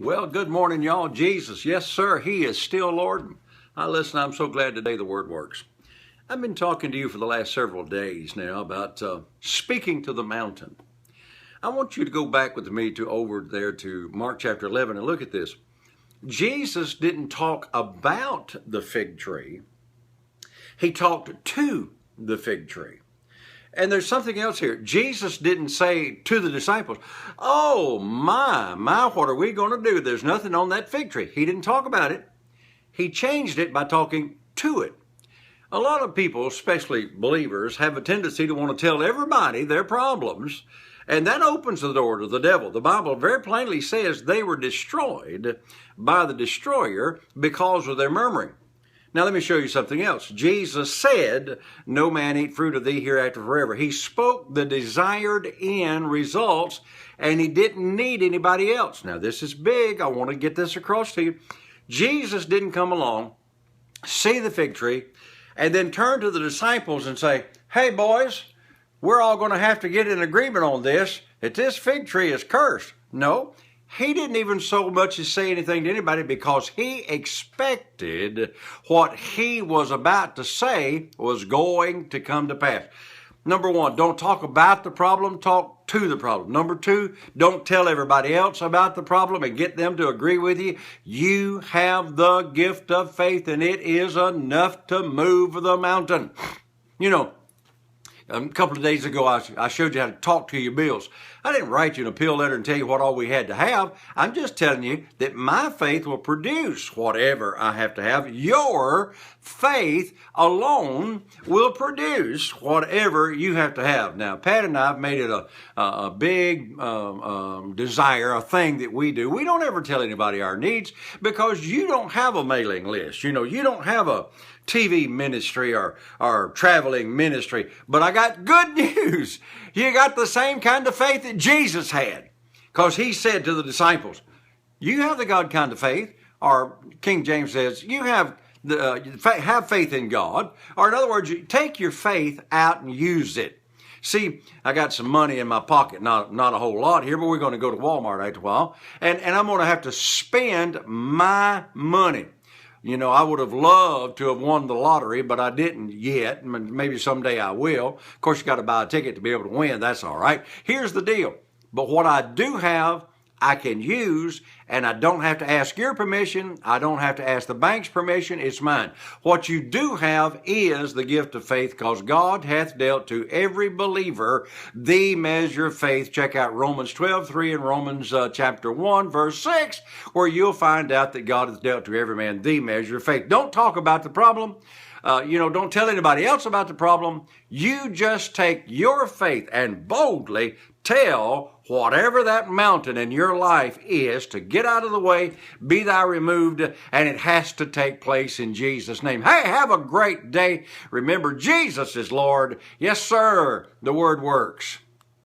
Well, good morning, y'all. Jesus, yes, sir, He is still Lord. Listen, I'm so glad today the Word works. I've been talking to you for the last several days now about speaking to the mountain. I want you to go back with me to over there to Mark chapter 11 and look at this. Jesus didn't talk about the fig tree. He talked to the fig tree. And there's something else here. Jesus didn't say to the disciples, oh, my, what are we going to do? There's nothing on that fig tree. He didn't talk about it. He changed it by talking to it. A lot of people, especially believers, have a tendency to want to tell everybody their problems, and that opens the door to the devil. The Bible very plainly says they were destroyed by the destroyer because of their murmuring. Now let me show you something else. Jesus said, no man eat fruit of thee hereafter forever. He spoke the desired end results, and he didn't need anybody else. Now this is big. I want to get this across to you. Jesus didn't come along, see the fig tree, and then turn to the disciples and say, hey boys, we're all going to have to get in agreement on this, that this fig tree is cursed. No. He didn't even so much as say anything to anybody because he expected what he was about to say was going to come to pass. Number one, don't talk about the problem, talk to the problem. Number two, don't tell everybody else about the problem and get them to agree with you. You have the gift of faith, and it is enough to move the mountain. You know, a couple of days ago, I showed you how to talk to your bills. I didn't write you an appeal letter and tell you what all we had to have. I'm just telling you that my faith will produce whatever I have to have. Your faith alone will produce whatever you have to have. Now, Pat and I have made it a big desire, a thing that we do. We don't ever tell anybody our needs because you don't have a mailing list. You know, you don't have a TV ministry or traveling ministry. But I got good news. You got the same kind of faith that Jesus had. Because he said to the disciples, you have the God kind of faith. Or King James says, you have faith in God. Or in other words, you take your faith out and use it. See, I got some money in my pocket, not a whole lot here, but we're going to go to Walmart after a while. And I'm going to have to spend my money. You know, I would have loved to have won the lottery, but I didn't yet. Maybe someday I will. Of course, you got to buy a ticket to be able to win. That's all right. Here's the deal. But what I do have, I can use, and I don't have to ask your permission. I don't have to ask the bank's permission. It's mine. What you do have is the gift of faith, because God hath dealt to every believer the measure of faith. Check out Romans 12:3 and Romans chapter 1, verse 6, where you'll find out that God hath dealt to every man the measure of faith. Don't talk about the problem. Don't tell anybody else about the problem. You just take your faith and boldly tell whatever that mountain in your life is to get out of the way, be thou removed, and it has to take place in Jesus' name. Hey, have a great day. Remember, Jesus is Lord. Yes, sir. The word works.